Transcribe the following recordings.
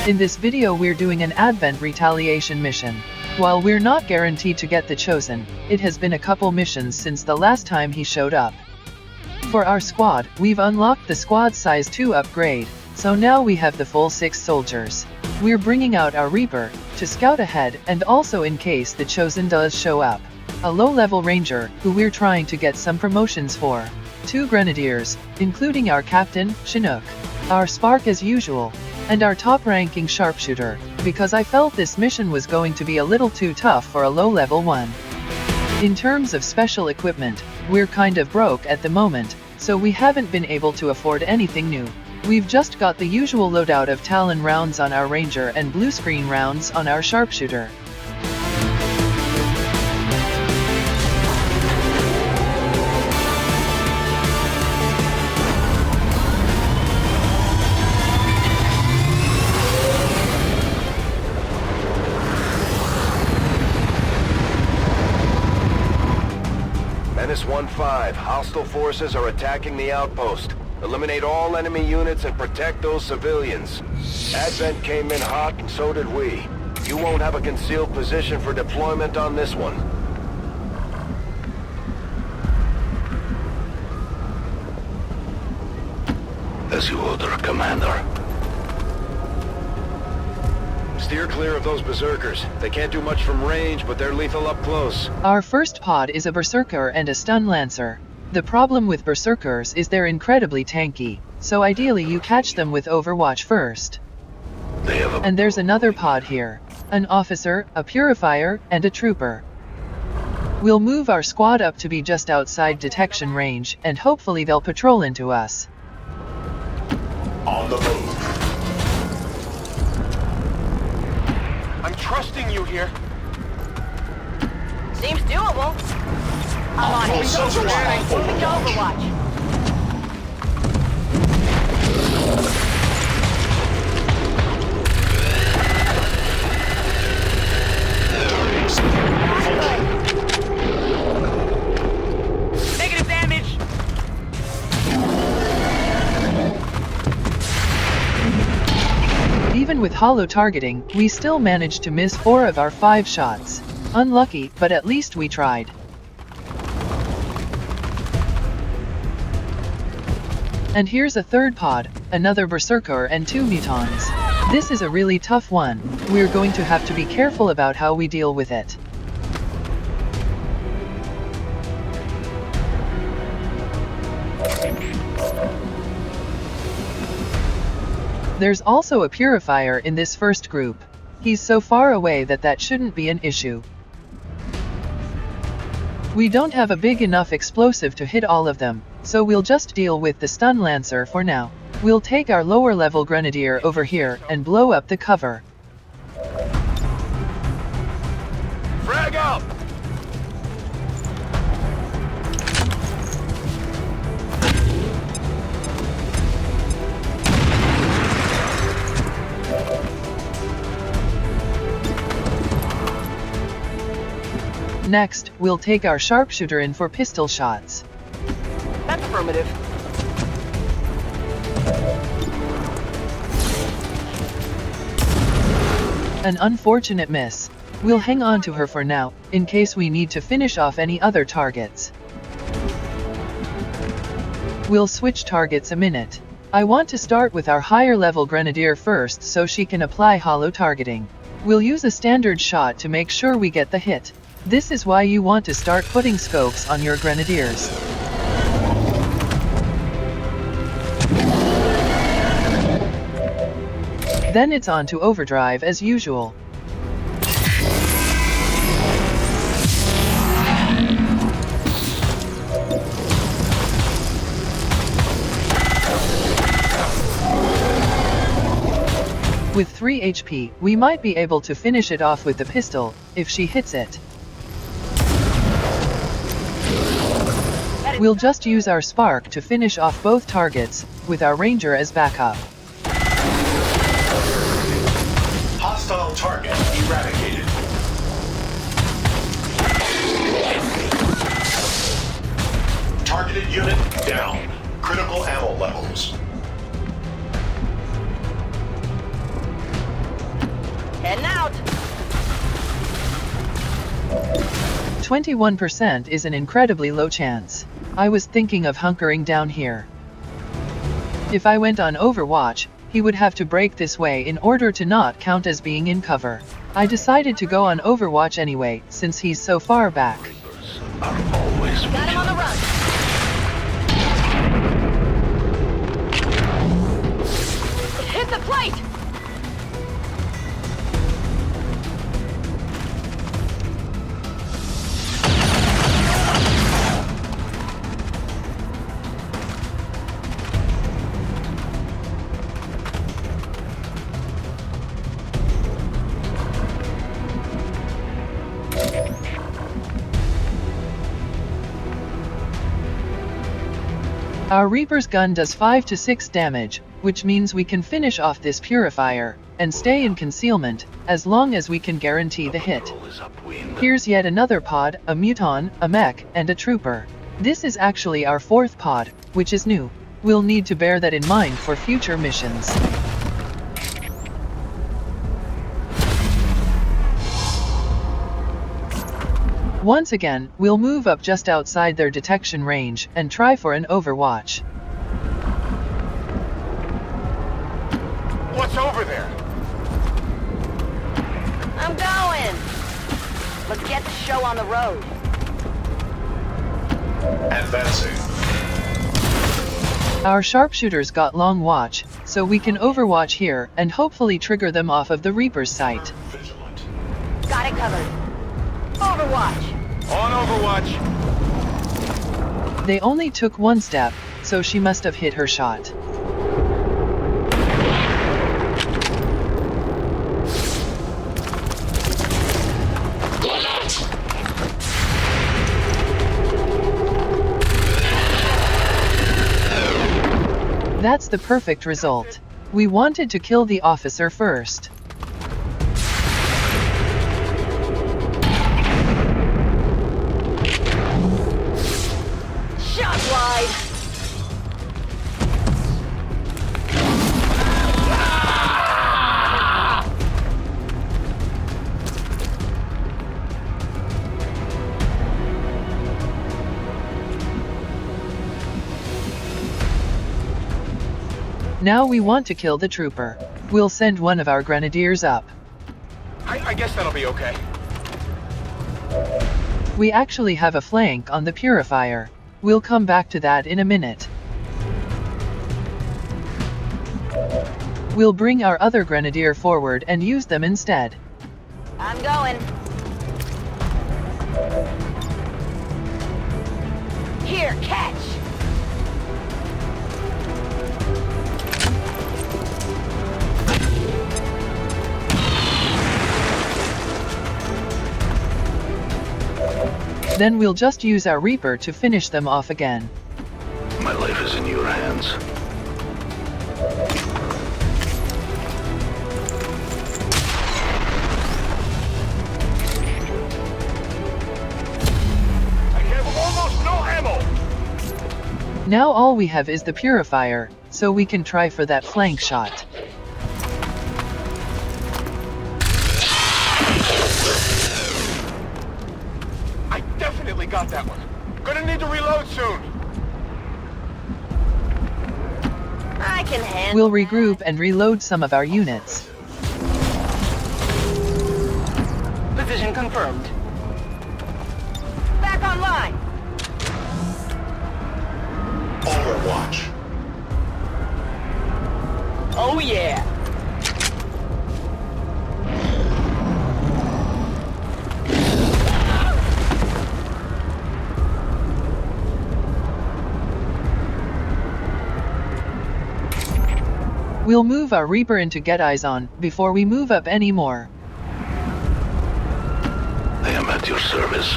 In this video we're doing an ADVENT Retaliation mission. While we're not guaranteed to get the Chosen, it has been a couple missions since the last time he showed up. For our squad, we've unlocked the squad size 2 upgrade, so now we have the full 6 soldiers. We're bringing out our Reaper, to scout ahead and also in case the Chosen does show up. A low-level ranger, who we're trying to get some promotions for. 2 grenadiers, including our captain, Chinook. Our spark as usual. And our top-ranking sharpshooter, because I felt this mission was going to be a little too tough for a low-level one. In terms of special equipment, we're kind of broke at the moment, so we haven't been able to afford anything new. We've just got the usual loadout of Talon rounds on our ranger and blue screen rounds on our sharpshooter. Menace 1-5, hostile forces are attacking the outpost. Eliminate all enemy units and protect those civilians. Advent came in hot and so did we. You won't have a concealed position for deployment on this one. As you order, Commander. Steer clear of those berserkers. They can't do much from range, but they're lethal up close. Our first pod is a berserker and a stun lancer. The problem with berserkers is they're incredibly tanky, so ideally you catch them with Overwatch first. And there's another pod here. An officer, a purifier, and a trooper. We'll move our squad up to be just outside detection range, and hopefully they'll patrol into us. On the move. I'm trusting you here. Seems doable. I'm on it. Moving to Overwatch. Negative damage. Even with hollow targeting, we still managed to miss 4 of our 5 shots. Unlucky, but at least we tried. And here's a third pod, another berserker and 2 mutons. This is a really tough one. We're going to have to be careful about how we deal with it. There's also a purifier in this first group. He's so far away that shouldn't be an issue. We don't have a big enough explosive to hit all of them, so we'll just deal with the stun lancer for now. We'll take our lower level grenadier over here and blow up the cover. Frag out! Next, we'll take our sharpshooter in for pistol shots. That's affirmative. An unfortunate miss. We'll hang on to her for now, in case we need to finish off any other targets. We'll switch targets a minute. I want to start with our higher level grenadier first so she can apply hollow targeting. We'll use a standard shot to make sure we get the hit. This is why you want to start putting scopes on your grenadiers. Then it's on to overdrive as usual. With 3 HP, we might be able to finish it off with the pistol, if she hits it. We'll just use our spark to finish off both targets, with our ranger as backup. Hostile target eradicated. Targeted unit down. Critical ammo levels. 21% is an incredibly low chance. I was thinking of hunkering down here. If I went on Overwatch, he would have to break this way in order to not count as being in cover. I decided to go on Overwatch anyway, since he's so far back. Are always Got him on the run. Hit the plate! Our Reaper's gun does 5 to 6 damage, which means we can finish off this purifier, and stay in concealment, as long as we can guarantee the hit. Here's yet another pod, a muton, a mech, and a trooper. This is actually our 4th pod, which is new. We'll need to bear that in mind for future missions. Once again, we'll move up just outside their detection range, and try for an overwatch. What's over there? I'm going! Let's get the show on the road. Advancing. Our sharpshooters got long watch, so we can overwatch here, and hopefully trigger them off of the Reaper's sight. Vigilant. Got it covered. Overwatch! On Overwatch. They only took one step, so she must have hit her shot. That's the perfect result. We wanted to kill the officer first. Shot wide! Now we want to kill the trooper. We'll send one of our grenadiers up. I guess that'll be okay. We actually have a flank on the purifier. We'll come back to that in a minute. We'll bring our other grenadier forward and use them instead. I'm going. Here, catch! Then we'll just use our Reaper to finish them off again. My life is in your hands. I have almost no ammo. Now all we have is the purifier, so we can try for that flank shot. I definitely got that one. Gonna need to reload soon. I can handle We'll regroup and reload some of our units. Position confirmed. Back online! Overwatch. Oh yeah! We'll move our Reaper into Get Eyes On, before we move up any more. I am at your service.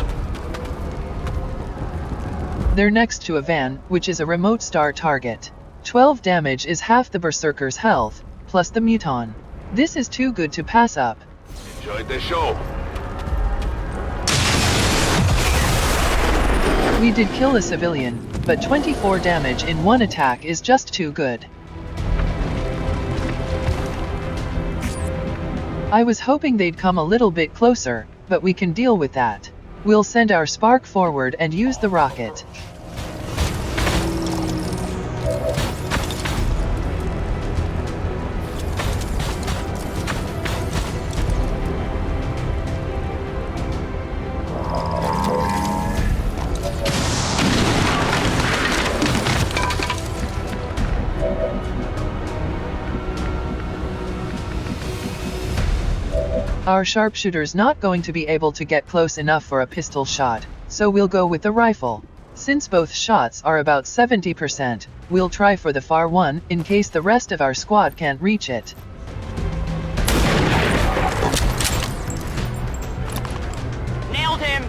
They're next to a van, which is a remote star target. 12 damage is half the Berserker's health, plus the muton. This is too good to pass up. Enjoyed the show. We did kill a civilian, but 24 damage in one attack is just too good. I was hoping they'd come a little bit closer, but we can deal with that. We'll send our spark forward and use the rocket. Our sharpshooter's not going to be able to get close enough for a pistol shot, so we'll go with the rifle. Since both shots are about 70%, we'll try for the far one, in case the rest of our squad can't reach it. Nailed him!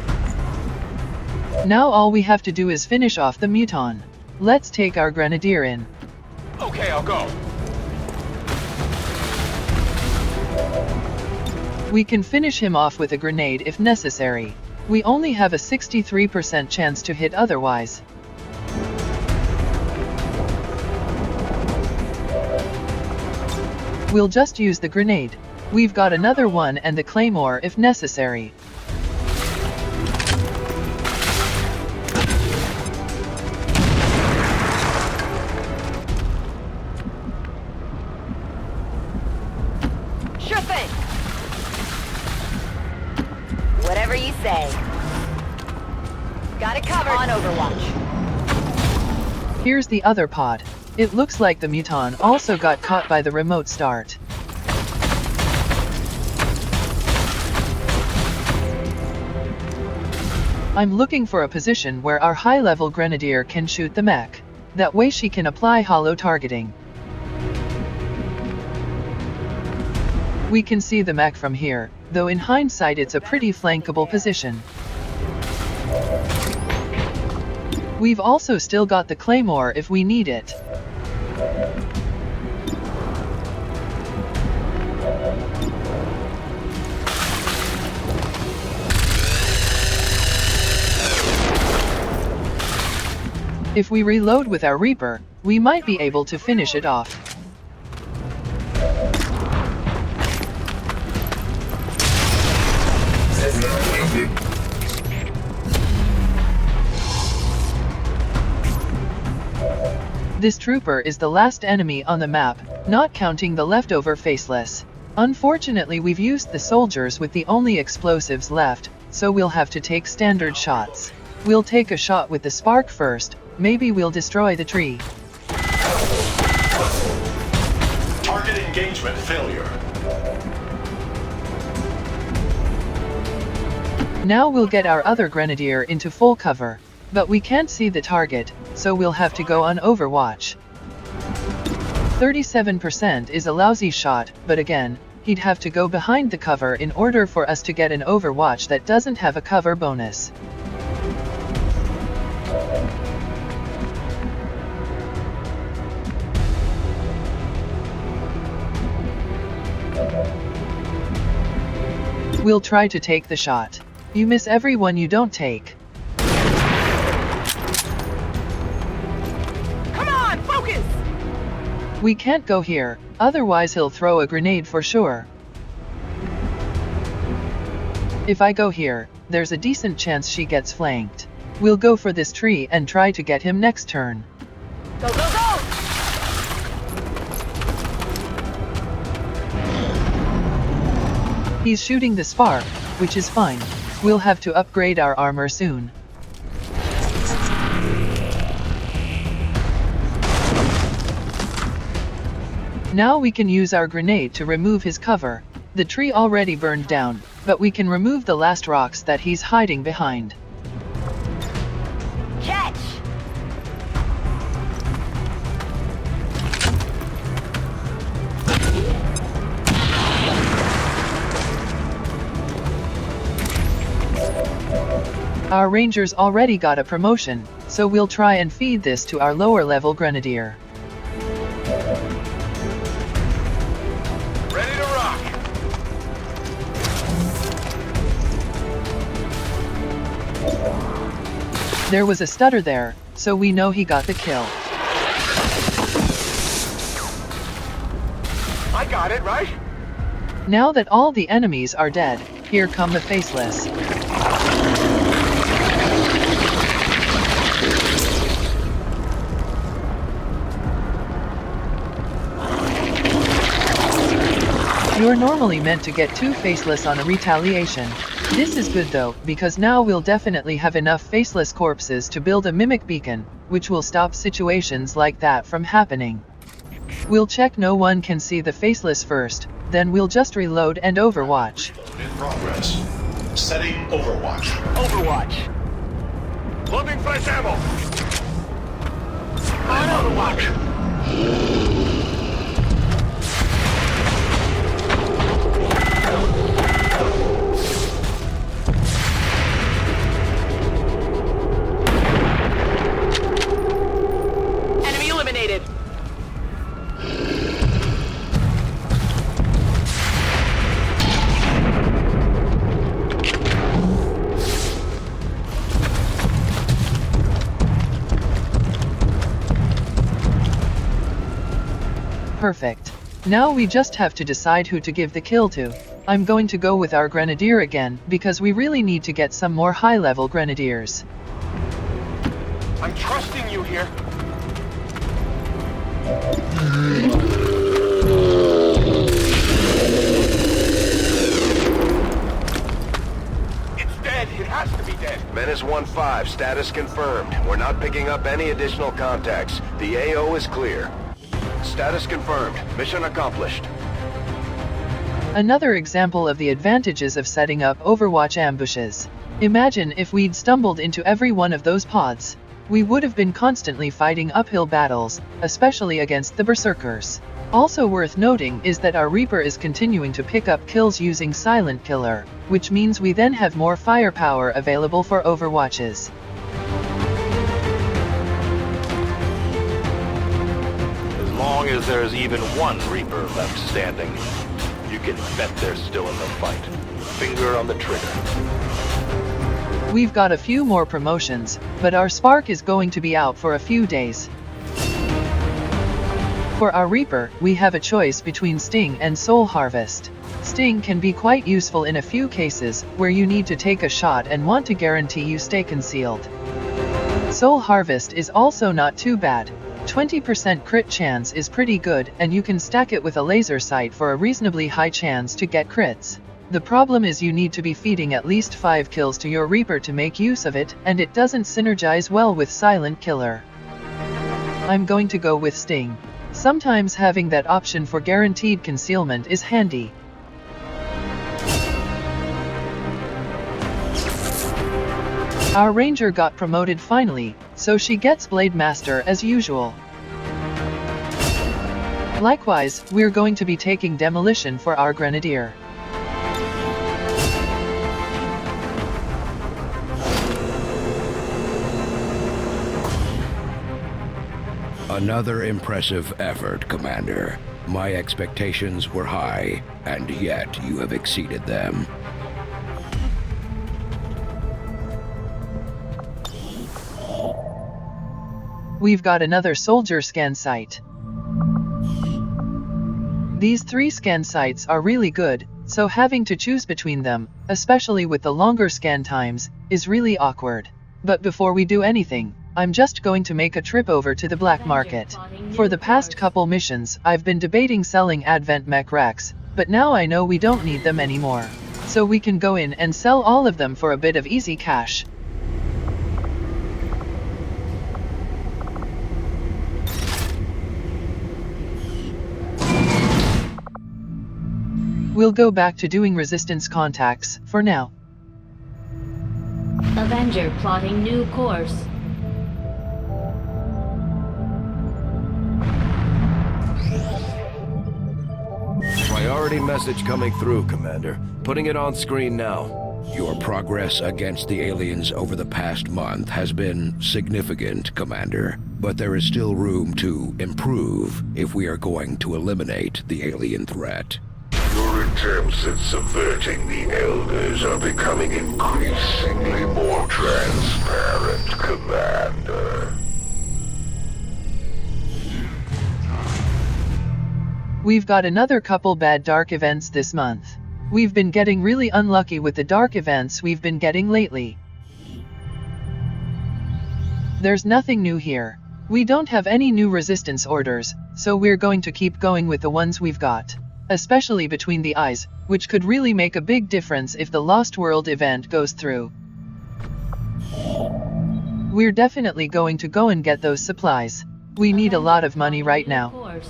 Now all we have to do is finish off the muton. Let's take our grenadier in. Okay, I'll go. We can finish him off with a grenade if necessary. We only have a 63% chance to hit otherwise. We'll just use the grenade. We've got another one and the claymore if necessary. Sure thing! Whatever you say. Got it covered. On Overwatch. Here's the other pod. It looks like the muton also got caught by the remote start. I'm looking for a position where our high-level grenadier can shoot the mech. That way she can apply hollow targeting. We can see the mech from here, though in hindsight it's a pretty flankable position. We've also still got the claymore if we need it. If we reload with our Reaper, we might be able to finish it off. This trooper is the last enemy on the map, not counting the leftover Faceless. Unfortunately, we've used the soldiers with the only explosives left, so we'll have to take standard shots. We'll take a shot with the spark first, maybe we'll destroy the tree. Target engagement failure. Now we'll get our other grenadier into full cover. But we can't see the target, so we'll have to go on Overwatch. 37% is a lousy shot, but again, he'd have to go behind the cover in order for us to get an Overwatch that doesn't have a cover bonus. We'll try to take the shot. You miss every one you don't take. We can't go here, otherwise he'll throw a grenade for sure. If I go here, there's a decent chance she gets flanked. We'll go for this tree and try to get him next turn. Go, go, go! He's shooting the spark, which is fine. We'll have to upgrade our armor soon. Now we can use our grenade to remove his cover. The tree already burned down, but we can remove the last rocks that he's hiding behind. Catch! Our rangers already got a promotion, so we'll try and feed this to our lower level grenadier. There was a stutter there, so we know he got the kill. I got it, right? Now that all the enemies are dead, here come the Faceless. You're normally meant to get 2 Faceless on a retaliation. This is good though, because now we'll definitely have enough Faceless corpses to build a mimic beacon, which will stop situations like that from happening. We'll check no one can see the Faceless first, then we'll just reload and overwatch. In progress. Setting Overwatch. Overwatch. Loading fresh ammo. On Overwatch. Enemy eliminated. Perfect. Now we just have to decide who to give the kill to. I'm going to go with our Grenadier again, because we really need to get some more high-level Grenadiers. I'm trusting you here. It's dead. It has to be dead. Menace 1-5, status confirmed. We're not picking up any additional contacts. The AO is clear. Status confirmed. Mission accomplished. Another example of the advantages of setting up Overwatch ambushes. Imagine if we'd stumbled into every one of those pods. We would have been constantly fighting uphill battles, especially against the Berserkers. Also worth noting is that our Reaper is continuing to pick up kills using Silent Killer, which means we then have more firepower available for Overwatches. As long as there's even one Reaper left standing, you can bet they're still in the fight. Finger on the trigger. We've got a few more promotions, but our Spark is going to be out for a few days. For our Reaper, we have a choice between Sting and Soul Harvest. Sting can be quite useful in a few cases, where you need to take a shot and want to guarantee you stay concealed. Soul Harvest is also not too bad. 20% crit chance is pretty good, and you can stack it with a laser sight for a reasonably high chance to get crits. The problem is you need to be feeding at least 5 kills to your Reaper to make use of it, and it doesn't synergize well with Silent Killer. I'm going to go with Sting. Sometimes having that option for guaranteed concealment is handy. Our Ranger got promoted finally, so she gets Blade Master as usual. Likewise, we're going to be taking Demolition for our Grenadier. Another impressive effort, Commander. My expectations were high, and yet you have exceeded them. We've got another soldier scan site. These 3 scan sites are really good, so having to choose between them, especially with the longer scan times, is really awkward. But before we do anything, I'm just going to make a trip over to the black market. For the past couple missions, I've been debating selling Advent mech racks, but now I know we don't need them anymore. So we can go in and sell all of them for a bit of easy cash. We'll go back to doing resistance contacts, for now. Avenger plotting new course. Priority message coming through, Commander. Putting it on screen now. Your progress against the aliens over the past month has been significant, Commander. But there is still room to improve if we are going to eliminate the alien threat. Your attempts at subverting the Elders are becoming increasingly more transparent, Commander. We've got another couple bad dark events this month. We've been getting really unlucky with the dark events we've been getting lately. There's nothing new here. We don't have any new resistance orders, so we're going to keep going with the ones we've got. especially between the eyes, which could really make a big difference if the Lost World event goes through. We're definitely going to go and get those supplies. We need a lot of money right now. Course.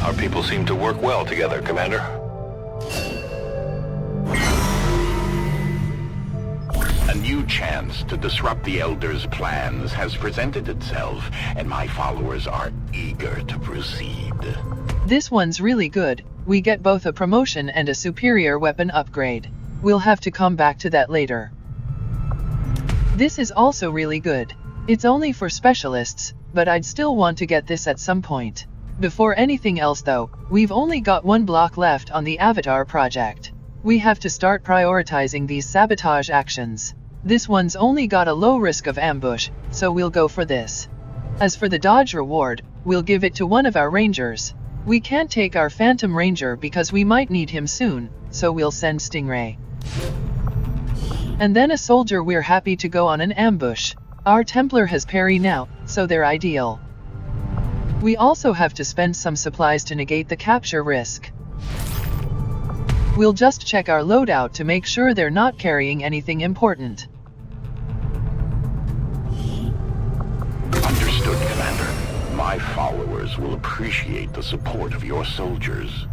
Our people seem to work well together, Commander. A new chance to disrupt the Elders' plans has presented itself, and my followers are eager to proceed. This one's really good. We get both a promotion and a superior weapon upgrade. We'll have to come back to that later. This is also really good. It's only for specialists, but I'd still want to get this at some point. Before anything else though, we've only got one block left on the Avatar project. We have to start prioritizing these sabotage actions. This one's only got a low risk of ambush, so we'll go for this. As for the dodge reward, we'll give it to one of our rangers. We can't take our Phantom Ranger because we might need him soon, so we'll send Stingray. And then a soldier we're happy to go on an ambush. Our Templar has parry now, so they're ideal. We also have to spend some supplies to negate the capture risk. We'll just check our loadout to make sure they're not carrying anything important. Understood, Commander. My followers will appreciate the support of your soldiers.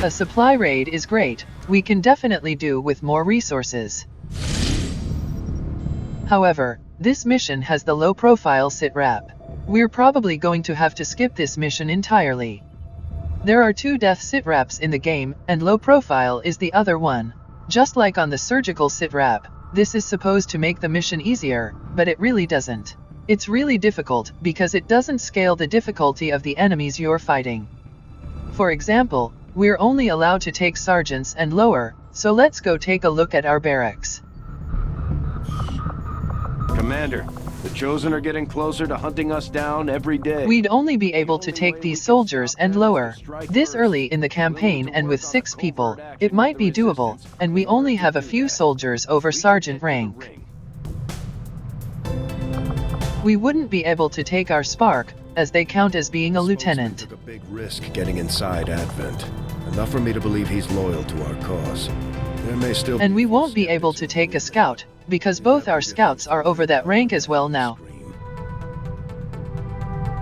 A supply raid is great. We can definitely do with more resources. However, this mission has the low-profile sitrep. We're probably going to have to skip this mission entirely. There are 2 death sitreps in the game, and low profile is the other one. Just like on the surgical sitrep, this is supposed to make the mission easier, but it really doesn't. It's really difficult because it doesn't scale the difficulty of the enemies you're fighting. For example, we're only allowed to take sergeants and lower, so let's go take a look at our barracks. Commander, the Chosen are getting closer to hunting us down every day. We'd only be able to take these soldiers and lower. This early in the campaign and with 6 people, it might be doable, and we only have a few soldiers over sergeant rank. We wouldn't be able to take our Spark, as they count as being a lieutenant. Took a big risk getting inside Advent. Enough for me to believe he's loyal to our cause. There may still And we won't be able to take a scout, because both our scouts are over that rank as well now.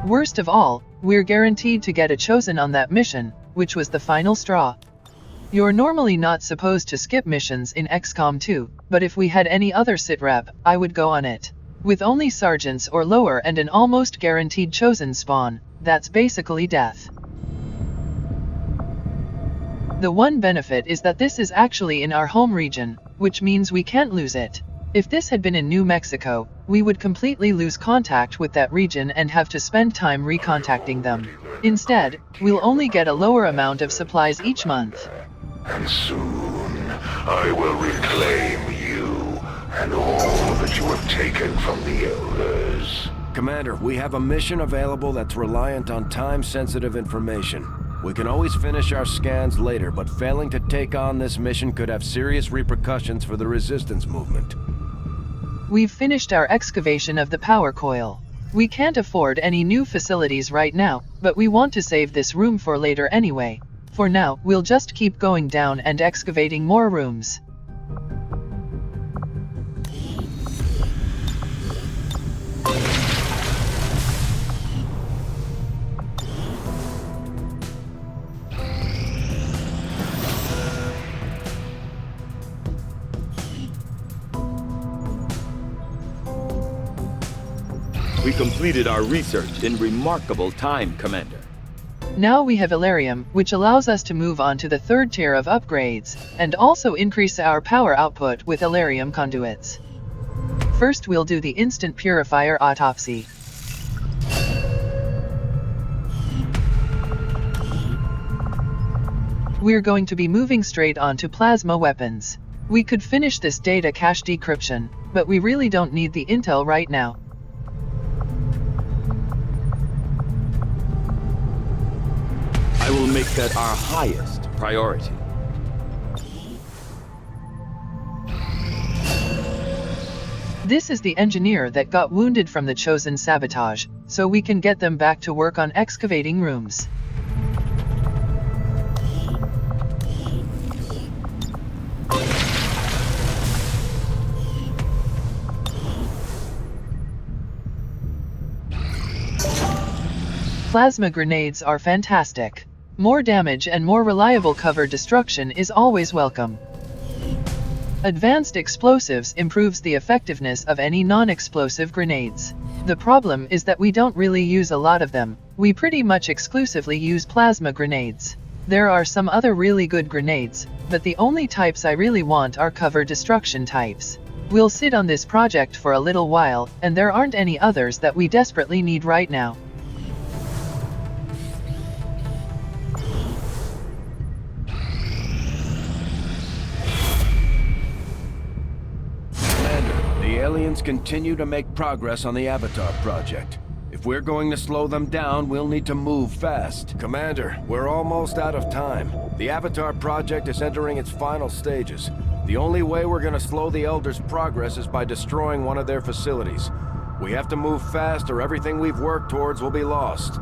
Worst of all, we're guaranteed to get a Chosen on that mission, which was the final straw. You're normally not supposed to skip missions in XCOM 2, but if we had any other sitrep, I would go on it. With only sergeants or lower and an almost guaranteed Chosen spawn, that's basically death. The one benefit is that this is actually in our home region, which means we can't lose it. If this had been in New Mexico, we would completely lose contact with that region and have to spend time recontacting them. Instead, we'll only get a lower amount of supplies each month. And soon, I will reclaim you and all that you have taken from the Elders. Commander, we have a mission available that's reliant on time-sensitive information. We can always finish our scans later, but failing to take on this mission could have serious repercussions for the Resistance movement. We've finished our excavation of the power coil. We can't afford any new facilities right now, but we want to save this room for later anyway. For now, we'll just keep going down and excavating more rooms. We completed our research in remarkable time, Commander. Now we have Elarium, which allows us to move on to the 3rd tier of upgrades, and also increase our power output with Elarium conduits. First we'll do the Instant Purifier Autopsy. We're going to be moving straight on to plasma weapons. We could finish this data cache decryption, but we really don't need the intel right now. I will make that our highest priority. This is the engineer that got wounded from the Chosen sabotage, so we can get them back to work on excavating rooms. Plasma grenades are fantastic. More damage and more reliable cover destruction is always welcome. Advanced explosives improves the effectiveness of any non-explosive grenades. The problem is that we don't really use a lot of them. We pretty much exclusively use plasma grenades. There are some other really good grenades, but the only types I really want are cover destruction types. We'll sit on this project for a little while, and there aren't any others that we desperately need right now. The aliens continue to make progress on the Avatar project. If we're going to slow them down, we'll need to move fast. Commander, we're almost out of time. The Avatar project is entering its final stages. The only way we're gonna slow the Elders' progress is by destroying one of their facilities. We have to move fast or everything we've worked towards will be lost.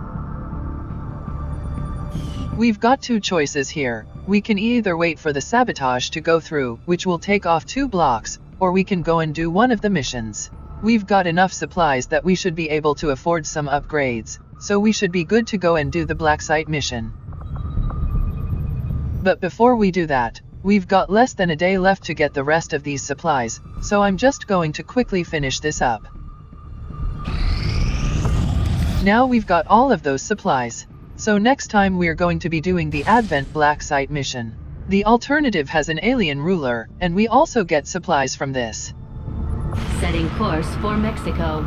We've got two choices here. We can either wait for the sabotage to go through, which will take off 2 blocks, or we can go and do one of the missions. We've got enough supplies that we should be able to afford some upgrades, so we should be good to go and do the Black Site mission. But before we do that, we've got less than a day left to get the rest of these supplies, so I'm just going to quickly finish this up. Now we've got all of those supplies. So next time we're going to be doing the Advent Black Site mission. The alternative has an alien ruler, and we also get supplies from this. Setting course for Mexico.